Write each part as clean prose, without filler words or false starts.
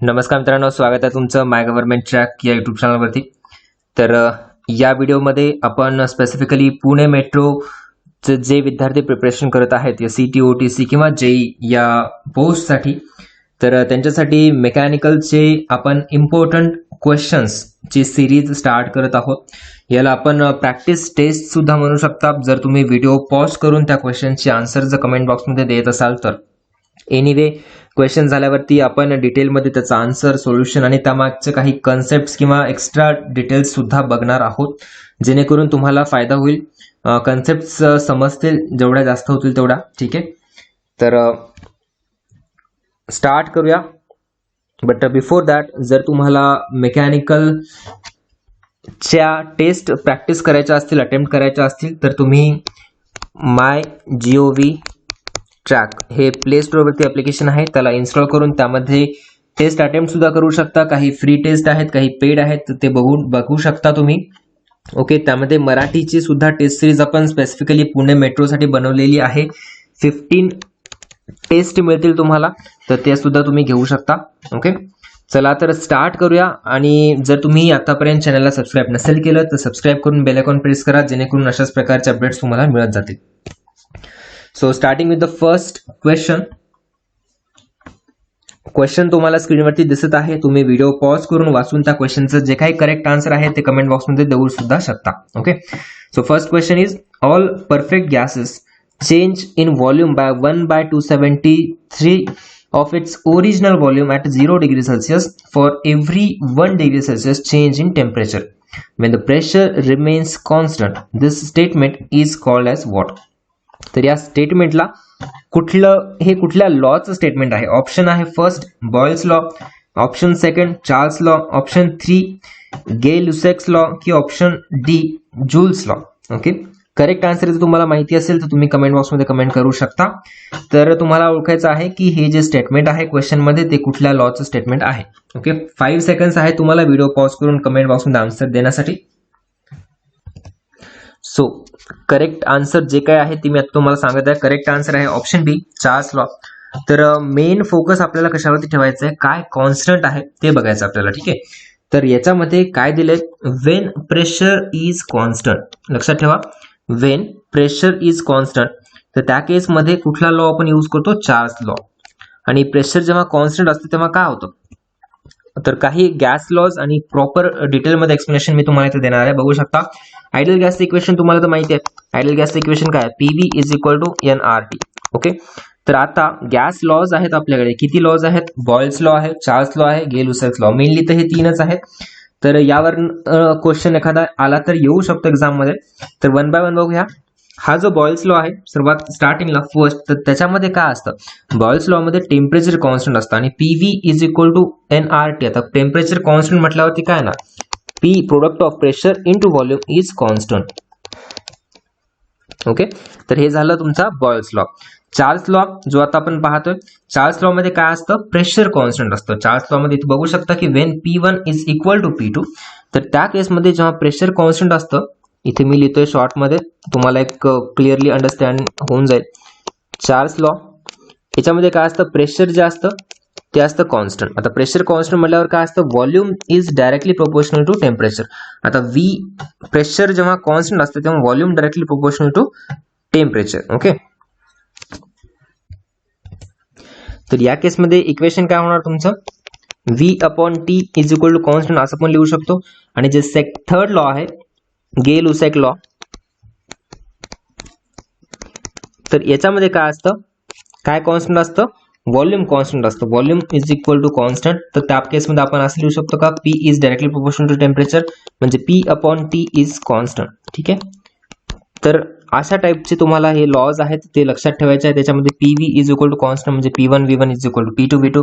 नमस्कार मित्रांनो, स्वागत आहे तुमचं माय गव्हर्नमेंट ट्रॅक या यूट्यूब चॅनलवरती. तर या व्हिडिओमध्ये आपण स्पेसिफिकली पुणे मेट्रोचे जे विद्यार्थी प्रिपरेशन करत आहेत SET OTC किंवा JEE या पोस्टसाठी, तर त्यांच्यासाठी मेकॅनिकलचे आपण इम्पॉर्टंट क्वेश्चन्सची सिरीज स्टार्ट करत आहोत. याला आपण प्रॅक्टिस टेस्ट सुद्धा म्हणू शकता. जर तुम्ही व्हिडिओ पॉज करून त्या क्वेश्चनची आन्सर जर कमेंट बॉक्समध्ये देत असाल तर. एनिवे, क्वेश्चन झाल्यावरती आपण डिटेलमध्ये त्याचा आन्सर, सोल्युशन आणि त्यामागचे काही कन्सेप्ट्स किंवा एक्स्ट्रा डिटेल्स सुद्धा बघणार आहोत, जेणेकरून तुम्हाला फायदा होईल. कन्सेप्ट्स समजतील जेवढ्या जास्त होतील तेवढा. ठीक आहे, तर स्टार्ट करूया. बट बिफोर दॅट, जर तुम्हाला मेकॅनिकलच्या टेस्ट प्रॅक्टिस करायच्या असतील, अटेम्प्ट करायच्या असतील, तर तुम्ही MyGov ट्रॅक हे प्ले स्टोअरवरती ॲप्लिकेशन आहे, त्याला इन्स्टॉल करून त्यामध्ये टेस्ट अटेम्प्ट सुद्धा करू शकता. काही फ्री टेस्ट आहेत, काही पेड आहेत, ते बघू शकता तुम्ही. ओके, त्यामध्ये मराठीची सुद्धा टेस्ट सिरीज आपण स्पेसिफिकली पुणे मेट्रोसाठी बनवलेली आहे. 15 टेस्ट मिळतील तुम्हाला, तर ते सुद्धा तुम्ही घेऊ शकता. ओके, चला तर स्टार्ट करूया. आणि जर तुम्ही आतापर्यंत चॅनलला सबस्क्राईब नसेल केलं तर सबस्क्राईब करून बेल आयकॉन प्रेस करा, जेणेकरून अशाच प्रकारचे अपडेट्स तुम्हाला मिळत जातील. So starting with the first question तुम्हाला स्क्रीनवरती दिसत आहे. तुम्ही व्हिडिओ पॉज करून वाचून त्या क्वेश्चनचं जे काही करेक्ट आन्सर आहे ते कमेंट बॉक्समध्ये देऊ सुद्धा शकता. Okay, so first question is, all perfect gases change in volume by 1/273 of its original volume at 0 degree Celsius for every 1 degree Celsius change in temperature when the pressure remains constant. This statement is called as what? तर या स्टेटमेंटला कुठल्या लॉचं statement आहे? Option आहे first Boyle's law, option second Charles law, option 3 Gay Lussac's law की option D Joule's law. Okay, correct answer जर तुम्हाला माहिती असेल तर तुम्ही कमेंट बॉक्समध्ये कमेंट करू शकता. तर तुम्हाला ओळखायचं आहे की हे जे स्टेटमेंट आहे क्वेश्चनमध्ये ते कुठल्या लॉचं स्टेटमेंट आहे. ओके, 5 सेकंड्स आहे तुम्हाला व्हिडिओ पॉज करून कमेंट बॉक्समध्ये आन्सर देण्यासाठी. सो करेक्ट आन्सर जे काय आहे ते मी आता तुम्हाला सांगत आहे. करेक्ट आन्सर आहे ऑप्शन बी चार्ल्स लॉ. तर मेन फोकस आपल्याला कशावरती ठेवायचं आहे, काय कॉन्स्टंट आहे ते बघायचं आपल्याला. ठीक आहे, तर याच्यामध्ये काय दिलंय, वेन प्रेशर इज कॉन्स्टंट. लक्षात ठेवा, वेन प्रेशर इज कॉन्स्टंट, तर त्या केसमध्ये कुठला लॉ आपण यूज करतो, चार्ल्स लॉ. आणि प्रेशर जेव्हा कॉन्स्टंट असते तेव्हा काय होतं, तर काही गॅस लॉज आणि प्रॉपर डिटेलमध्ये एक्सप्लेनेशन मी तुम्हाला इथे देणार आहे. बघू शकता, आयडियल गॅसचं इक्वेशन तुम्हाला तर माहिती आहे. आयडियल गॅसचं इक्वेशन काय आहे, PV = nRT. ओके, तर आता गॅस लॉज आहेत आपल्याकडे. किती लॉज आहेत, बॉयल्स लॉ आहे, चार्ल्स लॉ आहे, गे-लुसेक्स लॉ. मेनली तर हे 3च आहेत. तर यावर क्वेश्चन एखादा आला तर येऊ शकतो एक्झाम मध्ये. तर 1 बाय 1 बघूया. हा जो बॉयल्स लॉ आहे सर्वात स्टार्टिंगला फर्स्ट, तर त्याच्यामध्ये काय असतं, बॉयल्स लॉ मध्ये टेम्परेचर कॉन्स्टंट असतं आणि PV = nRT. आता टेम्परेचर कॉन्स्टंट म्हटल्यावरती काय ना, P product of pressure into volume is constant. Okay, तर हे झालं तुमचा बॉयल्स लॉ. चार्ल्स लॉ जो आता आपण पाहतोय, चार्ल्स लॉ मध्ये काय असतं, प्रेशर कॉन्स्टंट असतं. चार्ल्स लॉ मध्ये बघू शकता की वेन P1 = P2, तर त्या केसमध्ये जेव्हा प्रेशर कॉन्स्टंट असतं, इथे मी लिहितोय शॉर्ट मध्ये, तुम्हाला एक क्लिअरली अंडरस्टँड होऊन जाईल. चार्ल्स लॉ याच्यामध्ये काय असतं, प्रेशर जे असतं ते असतं कॉन्स्टंट. आता प्रेशर कॉन्स्टंट म्हटल्यावर काय असतं, volume is directly proportional to temperature. आता प्रेशर जेव्हा कॉन्स्टंट असतं तेव्हा volume directly proportional to temperature. Okay, तर या केसमध्ये इक्वेशन काय होणार तुमचं, V/T = कॉन्स्टंट असं पण लिहू शकतो. आणि जे थर्ड लॉ आहे गे-लुसेक लॉ, तर याच्यामध्ये काय असतं, काय कॉन्स्टंट असतं, व्हॉल्यूम कॉन्स्टंट असतं. व्हॉल्यूम = कॉन्स्टंट, तर त्या केसमध्ये आपण असं लिहू शकतो का, P is directly proportional to temperature, म्हणजे P/T इज कॉन्स्टंट. ठीक आहे, तर अशा टाईपचे तुम्हाला हे लॉज आहेत ते लक्षात ठेवायचे आहे. त्याच्यामध्ये PV = कॉन्स्टंट म्हणजे P1 V1 = P2 V2,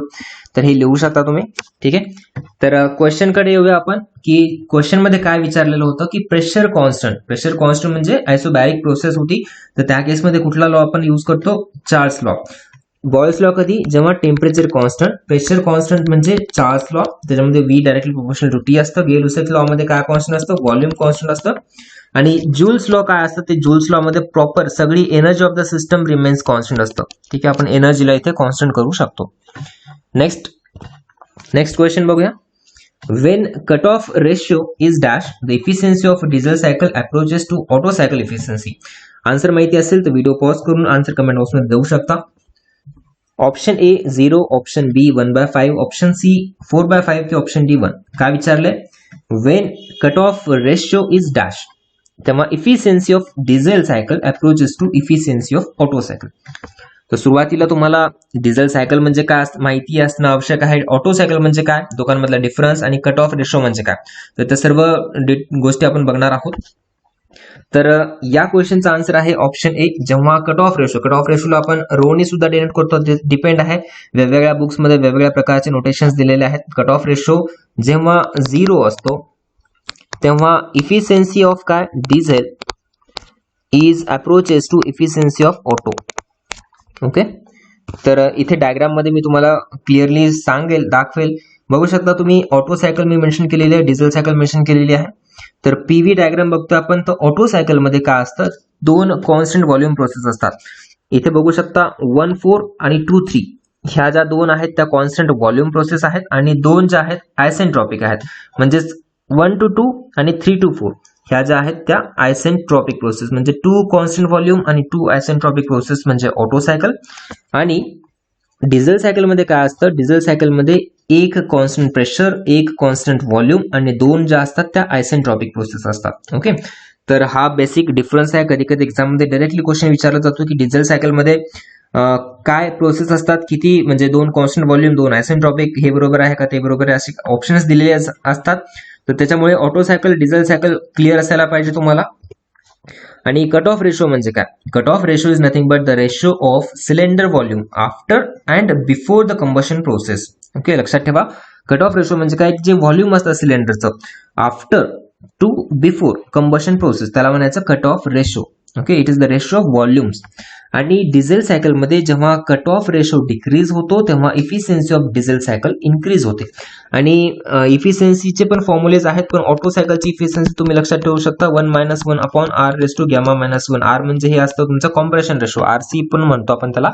तर हे लिहू शकता तुम्ही. ठीक आहे, तर क्वेश्चन कडे येऊया आपण, की क्वेश्चन मध्ये काय विचारलेलं होतं की प्रेशर कॉन्स्टंट म्हणजे आयसोबॅरिक प्रोसेस होती, तर त्या केसमध्ये कुठला लॉ आपण यूज करतो, चार्ल्स लॉ. बॉयल्स लॉ कधी, जेव्हा टेम्परेचर कॉन्स्टंट, प्रेशर कॉन्स्टंट म्हणजे चार्ल्स लॉ, त्याच्यामध्ये V directly proportional to T असतं. गे-लुसेक लॉ मध्ये काय कॉन्स्टंट असतं, व्हॉल्यूम कॉन्स्टंट असतं. आणि जूल्स लॉ काय असतं, ते जूल्स लॉ मध्ये प्रॉपर सगळी energy of the system remains constant असतं. ठीक आहे, आपण एनर्जीला इथे कॉन्स्टंट करू शकतो. नेक्स्ट नेक्स्ट क्वेश्चन बघूया. When cutoff ratio is dash, the efficiency of diesel cycle approaches to auto cycle efficiency. Answer माहिती असेल तर व्हिडिओ पॉज करून आन्सर कमेंट बॉक्समध्ये देऊ शकता. Option A 0, option B 1/5, option C 4/5 की ऑप्शन डी 1. काय विचारलंय? When cut off ratio is dash तेव्हा efficiency of diesel cycle approaches to efficiency of auto cycle. तर सुरुवातीला तुम्हाला डिझेल सायकल म्हणजे काय माहिती असणं आवश्यक आहे. ऑटो सायकल म्हणजे काय, दोघांमधला डिफरन्स, आणि कट ऑफ रेशो म्हणजे काय, तर त्या सर्व गोष्टी आपण बघणार आहोत. तर या क्वेश्चनचा आन्सर आहे ऑप्शन ए. जेव्हा कट ऑफ रेशोला आपण रोनी सुद्धा डिनोट करतो, डिपेंड आहे. वेगवेगळ्या बुक्समध्ये वेगवेगळ्या प्रकारचे नोटेशन्स दिलेले आहेत. कट ऑफ रेशो जेव्हा 0 असतो तेव्हा इफिशियन्सी ऑफ काय diesel is approaches to efficiency of Otto. Okay, तर इथे डायग्राम मध्ये मी तुम्हाला क्लिअरली दाखवेल. बघू शकता तुम्ही ऑटो सायकल मी मेन्शन केलेली आहे, डिझेल सायकल मेन्शन केलेली आहे. तर पीव्ही डायग्राम बघतो आपण, तर ऑटो सायकल मध्ये काय असतं, 2 कॉन्स्टंट व्हॉल्यूम प्रोसेस असतात. इथे बघू शकता 1, 4 आणि 2, 3 ह्या ज्या 2 आहेत त्या कॉन्स्टंट व्हॉल्यूम प्रोसेस आहेत, आणि 2 ज्या आहेत आयसेंट्रॉपिक आहेत. म्हणजेच 1 to 2 आणि 3 to 4 ह्या ज्या आहेत त्या आयसेंट्रॉपिक प्रोसेस. म्हणजे 2 कॉन्स्टंट व्हॉल्यूम आणि 2 आयसेंट्रॉपिक प्रोसेस म्हणजे ऑटो सायकल. आणि डिझेल सायकल मध्ये काय असतं, डिझेल सायकल मध्ये 1 कॉन्स्टंट प्रेशर, 1 कॉन्स्टंट व्हॉल्यूम आणि 2 ज्या असतात त्या आयसेंट्रॉपिक प्रोसेस असतात. ओके, तर हा बेसिक डिफरन्स आहे. कधी कधी एक्झाम मध्ये डायरेक्टली क्वेश्चन विचारला जातो की डिझेल सायकल मध्ये काय प्रोसेस असतात, किती, म्हणजे 2 कॉन्स्टंट व्हॉल्यूम, 2 आयसेंट्रॉपिक, हे बरोबर आहे का ते बरोबर आहे, असे ऑप्शन्स दिलेले असतात. तर त्याच्यामुळे auto cycle, diesel cycle clear असायला पाहिजे तुम्हाला. आणि कट ऑफ रेशो म्हणजे काय, cut off ratio is nothing but the ratio of cylinder volume after and before the combustion process. Okay, लक्षात ठेवा. कट ऑफ रेशो म्हणजे काय, जे व्हॉल्यूम असतं सिलेंडरचं after two before combustion process त्याला म्हणायचं cut off ratio. Okay, it is the ratio of volumes. आणि डिझेल सायकल मध्ये जेव्हा कट ऑफ रेशो डिक्रीज होतो तेव्हा efficiency of diesel cycle increase होते. आणि इफिशियन्सीचे पण फॉर्म्युलेज आहेत, पण ऑटो सायकलची इफिशियन्सी तुम्ही लक्षात ठेवू शकता 1 - 1 upon R raise to gamma -1. R म्हणजे हे असतं तुमचं कॉम्प्रेशन रेशो, RC पण म्हणतो आपण त्याला.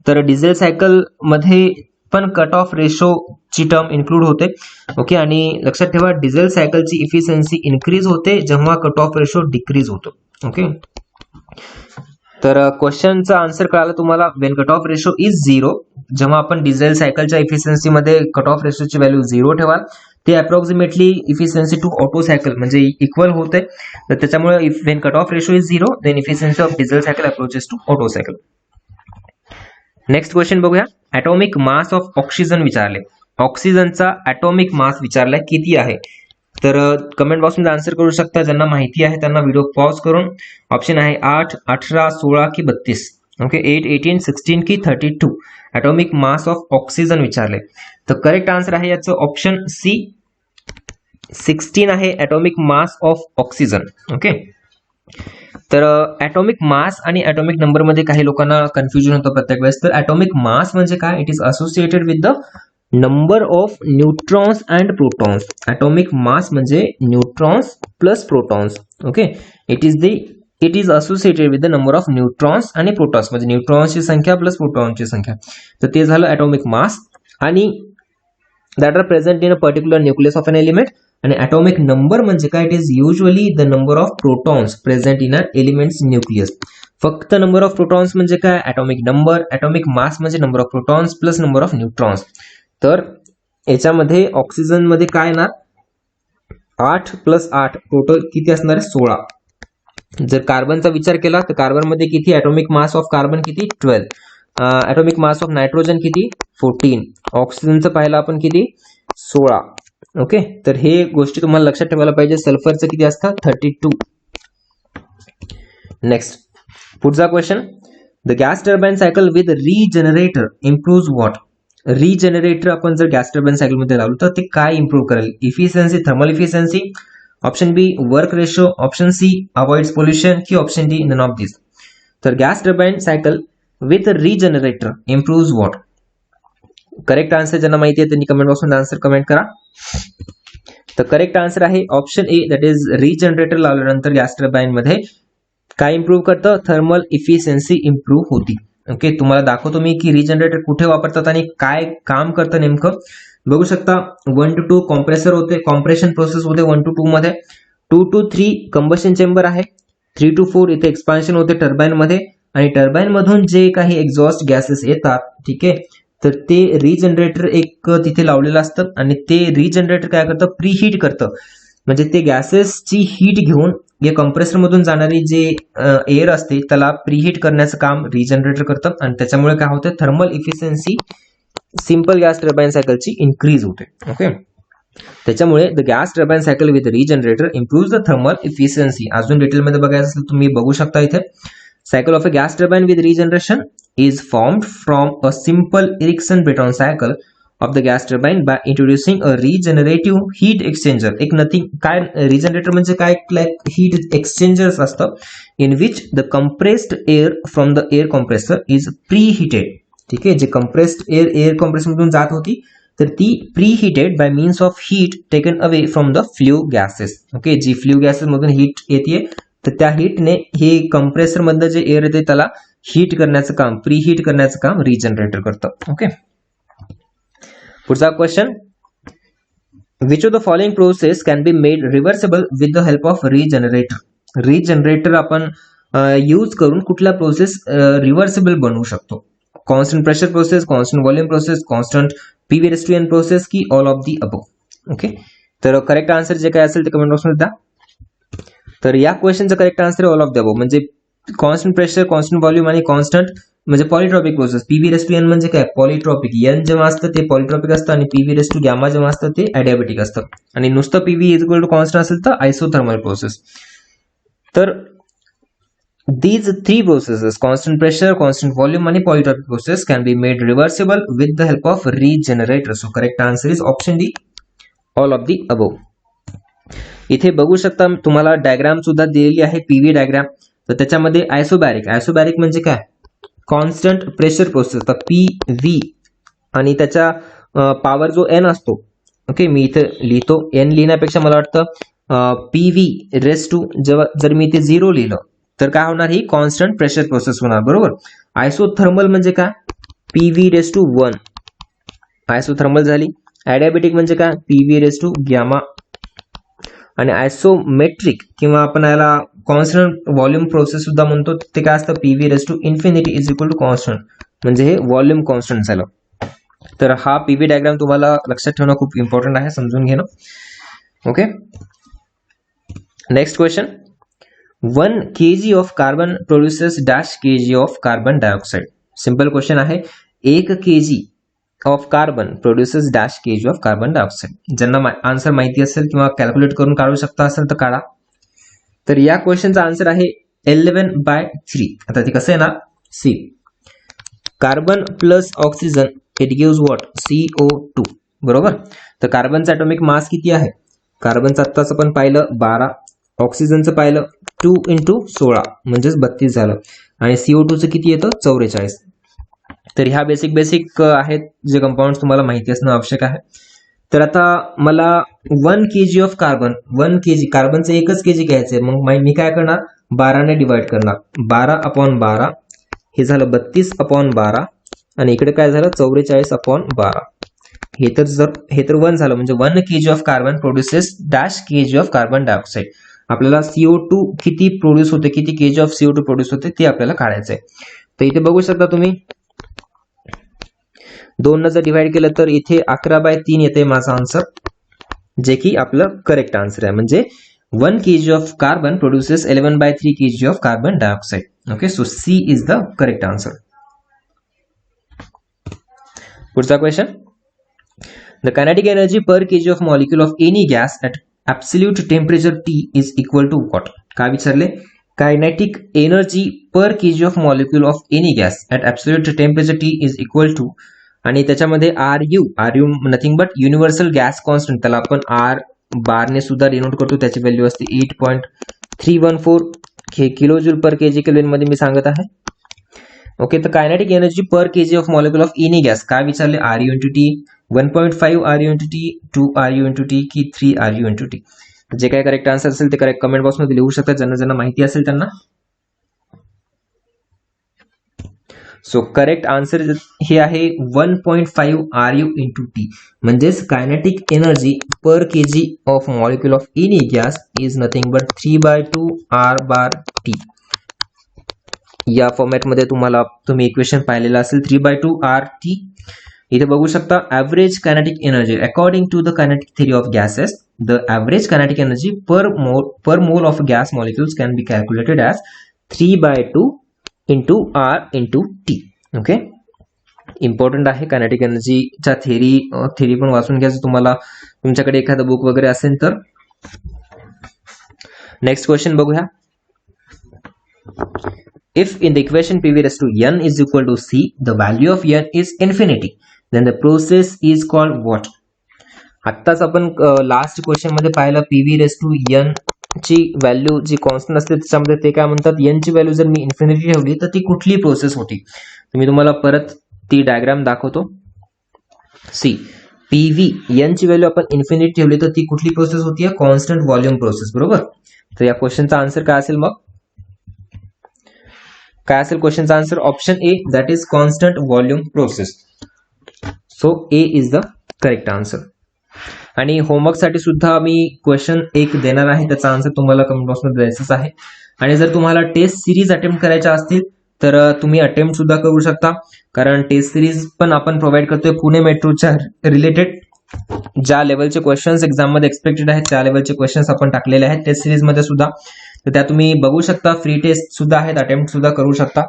तर डिझेल सायकल मध्ये पण कट ऑफ रेशो ची टर्म इन्क्लूड होते. ओके, आणि लक्षात ठेवा डिझेल सायकलची इफिशियन्सी इन्क्रीज होते जेव्हा कट ऑफ रेशो डिक्रीज होतो. ओके, तर क्वेश्चनचा आन्सर कळाला तुम्हाला. Wien cut off ratio is 0, जेव्हा आपण डिझेल सायकलच्या इफिशियन्सी मध्ये कट ऑफ रेशोची व्हॅल्यू 0 ठेवाल ते approximately efficiency to Otto cycle म्हणजे इक्वल होते. तर त्याच्यामुळे when cut off ratio is 0 then efficiency of diesel cycle approaches to Otto cycle. Next question बघूया. ॲटॉमिक मास ऑफ ऑक्सिजन विचारले. ऑक्सिजनचा ॲटॉमिक मास विचारलाय किती आहे. तर कमेंट बॉक्समध्ये आन्सर करू शकता. ज्यांना माहिती आहे त्यांना व्हिडिओ पॉज करून. ऑप्शन आहे 8, 18, 16 की 32. ओके, 8, 18, 16 की 32 ॲटॉमिक मास ऑफ ऑक्सिजन विचारले. तर करेक्ट आन्सर आहे याचं ऑप्शन सी 16 आहे atomic mass of oxygen. Okay, तर ॲटॉमिक मास आणि ॲटॉमिक नंबर मध्ये काही लोकांना कन्फ्युजन होतं प्रत्येक वेळेस. तर ॲटॉमिक मास म्हणजे काय, it is associated with the number of neutrons and protons. Atomic mass म्हणजे neutrons plus protons. Okay, it is associated with the number of neutrons आणि प्रोटॉन्स म्हणजे न्यूट्रॉन्सची संख्या प्लस प्रोटॉन्सची संख्या. तर ते झालं ॲटॉमिक मास. आणि that are present in a particular nucleus of an element. आणि ॲटॉमिक नंबर म्हणजे काय, it is usually the number of protons present in a element's nucleus. फक्त नंबर ऑफ प्रोटॉन्स म्हणजे काय, ॲटॉमिक नंबर. ॲटॉमिक मास म्हणजे number of protons plus number of neutrons. तर याच्यामध्ये oxygen मध्ये काय येणार, 8 + 8 टोटल किती असणार, 16. जर कार्बनचा विचार केला तर कार्बन मध्ये किती, ॲटॉमिक मास ऑफ कार्बन किती, 12. ॲटॉमिक मास ऑफ नायट्रोजन किती, 14. ऑक्सिजनचं पाहिलं आपण किती, 16. ओके, तर हे गोष्टी तुम्हाला लक्षात ठेवायला पाहिजे. सल्फरचं किती असतं, 32. नेक्स्ट पुढचा question. The gas turbine cycle with regenerator improve what. Regenerator आपण जर गॅस टर्बाइन सायकल मध्ये लावलं तर ते काय इम्प्रूव्ह करेल, efficiency, thermal efficiency. Option B work ratio, option C avoids pollution की option D none of this. तर gas turbine cycle with regenerator improve what. Correct answer ज्यांना माहिती आहे त्यांनी कमेंट बॉक्समध्ये आन्सर कमेंट करा. तर करेक्ट आन्सर आहे ऑप्शन ए, दॅट इज रिजनरेटर लावल्यानंतर गॅस टर्बाइन मध्ये काय इम्प्रूव्ह करतं, थर्मल इफिशियन्सी इम्प्रूव्ह होती. ओके, तुम्हाला दाखवतो मी की रिजनरेटर कुठे वापरतात आणि काय काम करतं नेमकं. बघू शकता 1 to 2 कॉम्प्रेसर होते, कॉम्प्रेशन प्रोसेस होते 1 to 2 मध्ये, 2 to 3 कंबशन चेंबर आहे, 3 to 4 इथे एक्सपान्शन होते टर्बाइन मध्ये, आणि टर्बाइन मधून जे काही एक्झॉस्ट गॅसेस येतात, ठीक आहे, तर ते रिजनरेटर एक तिथे लावलेलं असतं आणि ते रिजनरेटर काय करतं, प्रीहीट करतं, म्हणजे ते गॅसेसची हीट घेऊन या कंप्रेसर मधून जाणारी जे एअर असते त्याला प्रीहीट करण्याचं काम रिजनरेटर करतं, आणि त्याच्यामुळे काय होतं, thermal efficiency simple gas turbine सायकलची इन्क्रीज होते. ओके, त्याच्यामुळे the gas turbine cycle with regenerator improve the thermal efficiency. अजून डिटेलमध्ये बघायचं असेल तुम्ही बघू शकता इथे. Cycle of a gas turbine with regeneration is formed from a simple Ericsson-Breton cycle of the gas turbine by introducing a regenerative heat exchanger. एक nothing काय रिजनरेटर म्हणजे काय, लाईक हीट एक्सचेंजर्स असतं, in which the compressed air from the air compressor is preheated. ठीक आहे, जे compressed air compressor मधून जात होती तर ती preheated by means of heat taken away from the flue gases. Okay, जी फ्ल्यू गॅसेस मधून हीट येते तर त्या हीटने हे कंप्रेसर मधलं जे एअर येते त्याला हीट करण्याचं काम, प्रीहीट करण्याचं काम रिजनरेटर करतं. ओके, पुढचा question, which of the following process can be made reversible with the help of regenerator. Regenerator आपण यूज करून कुठल्या प्रोसेस रिव्हर्सेबल बनवू शकतो, constant pressure process, constant volume process, constant PV raise to n process, की all of the above. Okay, तर correct answer जे काय असेल ते कमेंट बॉक्समध्ये द्या. तर या क्वेश्चनचा correct answer all of the above, म्हणजे कॉन्स्टंट प्रेशर, कॉन्स्टंट व्हॉल्यूम आणि कॉन्स्टंट म्हणजे polytropic process. PV raise to n म्हणजे काय, पॉलिट्रॉपिक. एन जेव्हा असतं ते पॉलिट्रॉपिक असतं आणि पीव्ही रेस टू गॅमा जेव्हा असतं ते ॲडियाबॅटिक असतं, आणि नुसतं PV is equal to constant असेल तर आयसोथर्मल प्रोसेस. तर these three processes, constant pressure, constant volume आणि polytropic process, can be made reversible with the help of regenerator. So correct answer is option D, all of the above. इथे बघू शकता तुम्हाला diagram सुद्धा दिलेली आहे, PV diagram. तर त्याच्यामध्ये आयसोबॅरिक, आयसोबॅरिक म्हणजे काय, कॉन्स्टंट प्रेशर प्रोसेस. तर पीव्ही आणि त्याचा पॉवर जो एन असतो. ओके, मी इथे लिहितो, एन लिहिण्यापेक्षा मला वाटतं पीव्ही रेस टू, जेव्हा जर मी इथे 0 लिहिलं तर काय होणार, ही कॉन्स्टंट प्रेशर प्रोसेस होणार, बरोबर. आयसोथर्मल म्हणजे काय, पीव्ही रेस टू 1 आयसोथर्मल झाली. ॲडियाबॅटिक म्हणजे काय, पीव्ही रेस टू गॅमा. आणि आयसोमेट्रिक किंवा आपण याला कॉन्स्टंट व्हॉल्यूम प्रोसेस सुद्धा म्हणतो, ते काय असतं, PV raise to infinity is equal to constant, म्हणजे हे व्हॉल्यूम कॉन्स्टंट झालं. तर हा पीव्ही डायग्राम तुम्हाला लक्षात ठेवणं खूप इम्पॉर्टंट आहे, समजून घेणं. Okay, next question, 1 kg of carbon produces dash kg of carbon dioxide. Simple question आहे, 1 kg of carbon produces dash kg of carbon dioxide. ज्यांना आन्सर माहिती असेल किंवा कॅल्क्युलेट करून काढू शकता असेल तर काढा. तर या क्वेश्चनचा आन्सर आहे 11/3. आता ते कसं आहे ना, C carbon plus oxygen it gives what, CO2, बरोबर. तर कार्बनचा ॲटॉमिक मास किती आहे, कार्बनचं आत्ताच आपण पाहिलं 12, ऑक्सिजनचं पाहिलं 2 × 16 म्हणजेच 32 झालं, आणि CO2चं किती येतं, 44. तर ह्या बेसिक आहेत जे कंपाऊंड्स तुम्हाला माहिती असणं आवश्यक आहे. तर आता मला 1 kg of carbon, 1 kg कार्बनचं 1 kg घ्यायचंय, मग मी काय करणार, 12 ने डिवाइड करणार, 12/12 हे झालं 32/12, आणि इकडे काय झालं 44/12. हे तर 1 झालं, म्हणजे 1 kg of carbon produces dash kg of carbon dioxide. आपल्याला CO2 किती प्रोड्यूस होते, किती kg ऑफ CO2 प्रोड्यूस होते ते आपल्याला काढायचंय. तर इथे बघू शकता तुम्ही 2 ने जर डिवाइड केलं तर इथे 11/3 येते माझा आन्सर, जे की आपलं करेक्ट आन्सर आहे. म्हणजे 1 kg of carbon produces 11/3 kg of carbon dioxide. Okay, so C is the correct answer. पुढचा question, the kinetic energy per kg of molecule of any gas at absolute temperature T is equal to what. काय विचारले, kinetic energy per kg of molecule of any gas at absolute temperature T is equal to, आणि त्याच्यामध्ये RU nothing but universal gas constant, त्याला आपण R बारने सुद्धा denote करतो, त्याची व्हॅल्यू असते 8.314 हे किलो जूल पर kg केल्विन मध्ये मी सांगत आहे. ओके, तर kinetic energy per kg of molecule of any gas काय विचारले, RU × T, 1.5 RU × T, 2 RU × T की 3 RU × T. जे काय करेक्ट आन्सर असेल ते करेक्ट कमेंट बॉक्समध्ये लिहू शकता, ज्यांना माहिती असेल त्यांना. सो करेक्ट आन्सर हे आहे 1.5 RU इंटू टी, म्हणजेच kinetic energy per KG of molecule of any gas is nothing but 3/2 R bar T. या फॉर्मॅटमध्ये तुम्ही इक्वेशन पाहिलेलं असेल 3/2 RT. इथे बघू शकता average kinetic energy according to the kinetic theory of gases the average kinetic energy per mole of gas molecules can be calculated as 3/2 into R into T. Okay, important आहे kinetic एनर्जीच्या theory पण वाचून घ्यायचं तुम्हाला, तुमच्याकडे एखादं book वगैरे असेल तर. नेक्स्ट क्वेश्चन बघूया. If in the equation PV raised to n is equal to C, the value of n is infinity, then the process is called what? आत्ताच आपण लास्ट क्वेश्चन मध्ये पाहिलं PV raised to n ची value जी constant असते त्याच्यामध्ये ते काय म्हणतात, n ची व्हॅल्यू जर मी इन्फिनिटी ठेवली तर ती कुठली प्रोसेस होती. तर मी तुम्हाला परत ती डायग्राम दाखवतो. सी PV n ची व्हॅल्यू आपण इन्फिनिटी ठेवली तर ती कुठली प्रोसेस होती, कॉन्स्टंट व्हॉल्यूम प्रोसेस, बरोबर. तर या क्वेश्चनचा आन्सर काय असेल, मग काय असेल क्वेश्चनचा answer, option A that is constant volume process. So A is the correct answer. आणि होमवर्कसाठी सुद्धा मी क्वेश्चन एक देणार आहे, त्याचा आन्सर तुम्हाला कमेंट बॉक्समध्ये द्यायचाच आहे. आणि जर तुम्हाला टेस्ट सिरीज अटेम्प्ट करायच्या असतील तर तुम्ही अटेम्प्ट सुद्धा करू शकता, कारण टेस्ट सिरीज पण आपण प्रोव्हाइड करतोय पुणे मेट्रोच्या रिलेटेड. ज्या लेवलचे क्वेश्चन्स एक्झाम मध्ये एक्सपेक्टेड आहेत त्या लेवलचे क्वेश्चन्स आपण टाकलेले आहेत टेस्ट सिरीज मध्ये सुद्धा, तर त्या तुम्ही बघू शकता. फ्री टेस्ट सुद्धा आहेत, अटेम्प्ट सुद्धा करू शकता.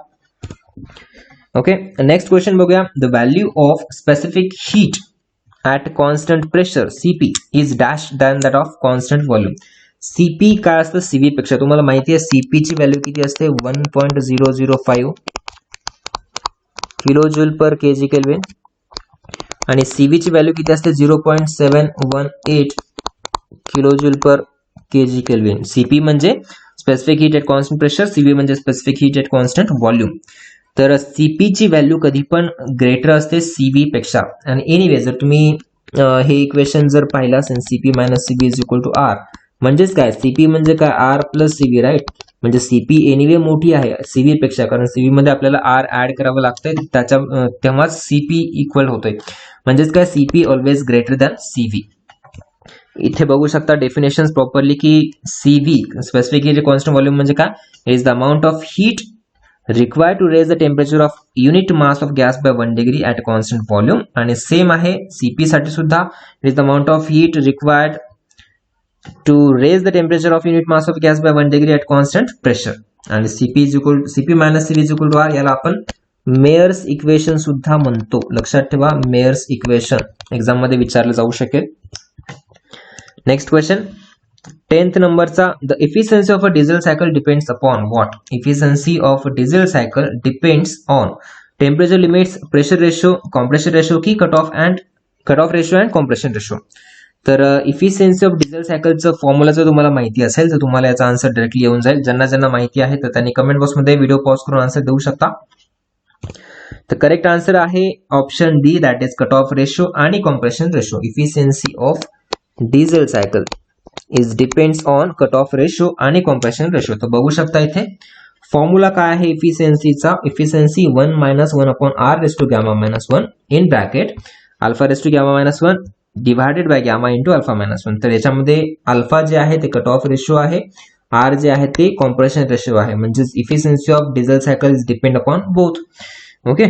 ओके, नेक्स्ट क्वेश्चन बघूया. The value of specific heat at constant pressure CP is dash than that of constant volume. CP काय असतं CV पेक्षा, तुम्हाला माहिती आहे CP ची व्हॅल्यू किती असते, 1.005 किलो जूल पर केजी केल्विन, आणि CV ची व्हॅल्यू किती असते 0.718 किलो जूल पर केजी केल्विन. CP म्हणजे specific heat at constant pressure, CV म्हणजे specific heat at constant volume. तर CP ची व्हॅल्यू कधी पण ग्रेटर असते CV पेक्षा. आणि एनिवे जर तुम्ही हे इक्वेशन जर पाहिलं असेल CP minus CB is equal to R, म्हणजेच काय CP म्हणजे काय R प्लस CB, राईट. म्हणजे CP एनिवे मोठी आहे CV पेक्षा, कारण CV मध्ये आपल्याला R ऍड करावं लागतंय, तेव्हाच CP इक्वल होतोय. म्हणजेच काय CP always greater than CV. इथे बघू शकता डेफिनेशन प्रॉपरली की CV specific heat constant volume म्हणजे काय, is the amount of heat required to raise the temperature of unit mass of gas by 1 degree at constant volume. आणि same आहे CP साठी सुद्धा, is the amount of heat required to raise the temperature of unit mass of gas by 1 degree at constant pressure. आणि CP minus CB is equal to R, याला आपण Myers equation सुद्धा म्हणतो. लक्षात ठेवा, मेयर्स इक्वेशन एक्झाम मध्ये विचारलं जाऊ शकेल. नेक्स्ट क्वेश्चन 10th नंबरचा. The efficiency of a diesel cycle depends upon what. Efficiency of diesel cycle depends on temperature limits, pressure ratio, compression ratio की cut off ratio and compression ratio. तर efficiency of diesel सायकलचं formula जर तुम्हाला माहिती असेल तर तुम्हाला याचा आन्सर डायरेक्टली येऊन जाईल. ज्यांना माहिती आहे तर त्यांनी कमेंट बॉक्समध्ये व्हिडिओ पॉज करून आन्सर देऊ शकता. तर करेक्ट आन्सर आहे option D that is cut off ratio आणि compression ratio. Efficiency of diesel cycle is depends on cut off ratio आणि कॉम्प्रेशन रेशो. तर बघू शकता इथे फॉर्म्युला काय आहे इफिशियन्सीचा, efficiency 1 - 1 upon R raise to gamma -1 in bracket alpha raise to gamma -1 divided by gamma into alpha -1. तर याच्यामध्ये अल्फा जे आहे ते कट ऑफ रेशो आहे, R जे आहे ते कॉम्प्रेशन रेशो आहे. म्हणजेच efficiency of diesel cycle is depend upon both. Okay,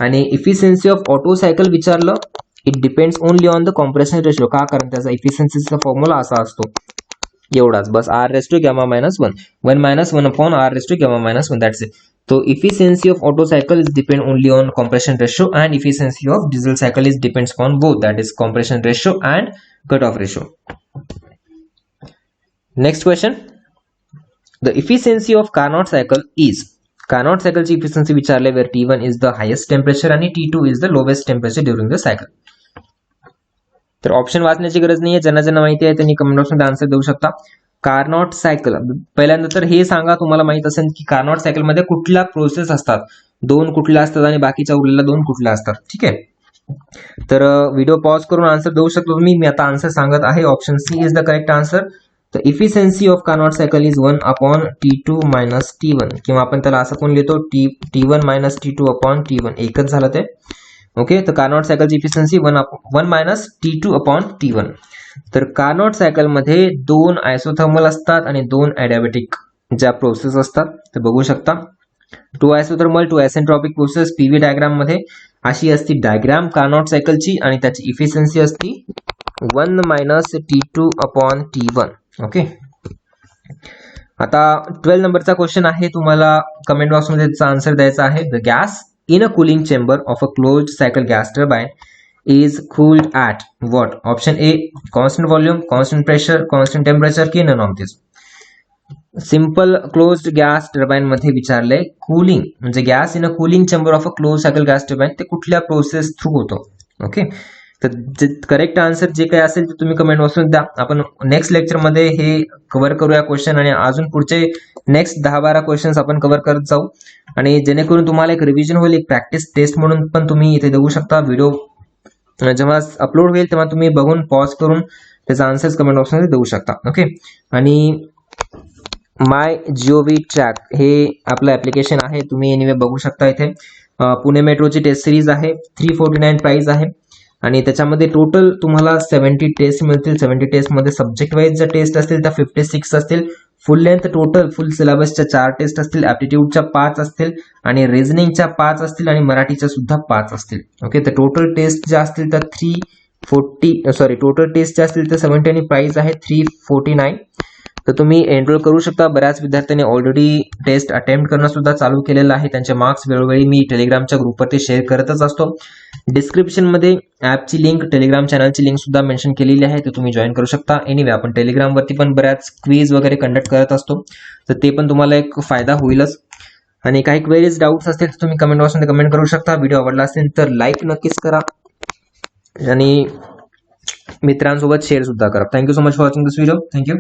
आणि इफिशियन्सी ऑफ ऑटो सायकल विचारलं, it depends only on the compression ratio. का, कारण त्याचा इफिशियन्सीचा फॉर्म्युला असा असतो, एवढाच बस, R raise to gamma -1 1 - 1 upon R raise to gamma -1, that's it. तो efficiency of auto cycle is depend only on compression ratio and efficiency of diesel cycle is depends on both, that is compression ratio and cut off ratio. Next question. The efficiency of Carnot cycle is. Carnot सायकलची efficiency विचारले where T1 is the highest temperature आणि T2 is the lowest temperature during the cycle. तर option वाचण्याची गरज नाहीये, ज्यांना माहिती आहे त्यांनी कमेंट बॉक्समध्ये आन्सर देऊ शकता. कार्नोट सायकल, पहिल्यांदा तर हे सांगा तुम्हाला माहित असेल की कार्नोट सायकल मध्ये कुठल्या प्रोसेस असतात, 2 कुठल्या असतात आणि बाकीच्या उरलेल्या 2 कुठल्या असतात. ठीक आहे, तर व्हिडिओ पॉज करून आन्सर देऊ शकतो तुम्ही. मी आता आन्सर सांगत आहे, option C is the correct answer. तर efficiency of Carnot cycle is 1/T2 minus T1, किंवा आपण त्याला असं पण लिहितो T1 मायनस T2/T1, एकच झालं ते. ओके, तर कार्नोट सायकलची इफिशियन्सी 1 मायनस T2/T1. तर कार्नोट सायकल मध्ये 2 आयसोथर्मल असतात आणि 2 ॲडियाबॅटिक ज्या प्रोसेस असतात ते बघू शकता. 2 isothermal 2 isentropic process PV diagram मध्ये अशी असती डायग्राम कार्नोट सायकलची, आणि त्याची इफिशियन्सी असती 1 मायनस T2/T1. ओके, आता 12 नंबरचा क्वेश्चन आहे, तुम्हाला कमेंट बॉक्समध्ये त्याचा आन्सर द्यायचा आहे. The gas in a cooling chamber of a closed cycle gas turbine is cooled at what? Option A, constant volume, constant pressure, constant temperature, की none of this. Simple closed gas turbine मध्ये विचारले cooling म्हणजे gas in a cooling chamber of a close cycle gas turbine ते कुठल्या process through होतो. Okay, तर जे correct answer जे काही असेल ते तुम्ही कमेंट बॉक्समध्ये द्या. आपण नेक्स्ट लेक्चर मध्ये हे कव्हर करूया क्वेश्चन, आणि अजून पुढचे नेक्स्ट 10-12 क्वेश्चन्स आपण कव्हर करत जाऊ, आणि जेणेकरून तुम्हाला एक रिव्हिजन होईल, एक प्रॅक्टिस टेस्ट म्हणून पण तुम्ही इथे देऊ शकता. व्हिडिओ जेव्हा अपलोड होईल तेव्हा तुम्ही बघून पॉज करून त्याचा आन्सर्स कमेंट बॉक्समध्ये देऊ शकता. ओके, आणि माय GOV ट्रॅक हे आपलं ऍप्लिकेशन आहे, तुम्ही एनिवे बघू शकता. इथे पुणे मेट्रोची टेस्ट सिरीज आहे, 349 प्राइस आहे, आणि त्याच्यामध्ये टोटल तुम्हाला 70 टेस्ट मिळतील. 70 टेस्ट मध्ये सब्जेक्ट वाईज ज्या टेस्ट असतील त्या 56 असतील. फुल लेंथ टोटल फुल सिलेबसच्या 4 टेस्ट असतील, ऍप्टिट्यूडच्या 5 असतील, आणि रिझनिंगच्या 5 असतील, आणि मराठीच्या सुद्धा 5 असतील. ओके, तर टोटल टेस्ट ज्या असतील त्या टोटल टेस्ट ज्या असतील त्या 70 आणि प्राइस आहे 349. तर तुम्ही एनरोल करू शकता. बऱ्याच विद्यार्थ्यांनी ऑलरेडी टेस्ट अटेम्प्ट करणं सुद्धा चालू केलेलं आहे. त्यांचे मार्क्स वेळोवेळी मी टेलिग्रामच्या ग्रुपवरती शेअर करतच असतो. डिस्क्रिप्शन मध्ये ऍपची लिंक, टेलिग्राम चॅनलची लिंक सुद्धा मेन्शन केलेली आहे, तर तुम्ही जॉईन करू शकता. एनिवे आपण टेलिग्रामवरती पण बऱ्याच क्विज वगैरे कंडक्ट करत असतो, तर ते पण तुम्हाला एक फायदा होईलच. आणि काही क्वेरीज डाऊट्स असतील तर तुम्ही कमेंट बॉक्समध्ये कमेंट करू शकता. व्हिडिओ आवडला असेल तर लाईक नक्कीच करा आणि मित्रांसोबत शेअर सुद्धा करा. Thank you so much for watching this video. Thank you.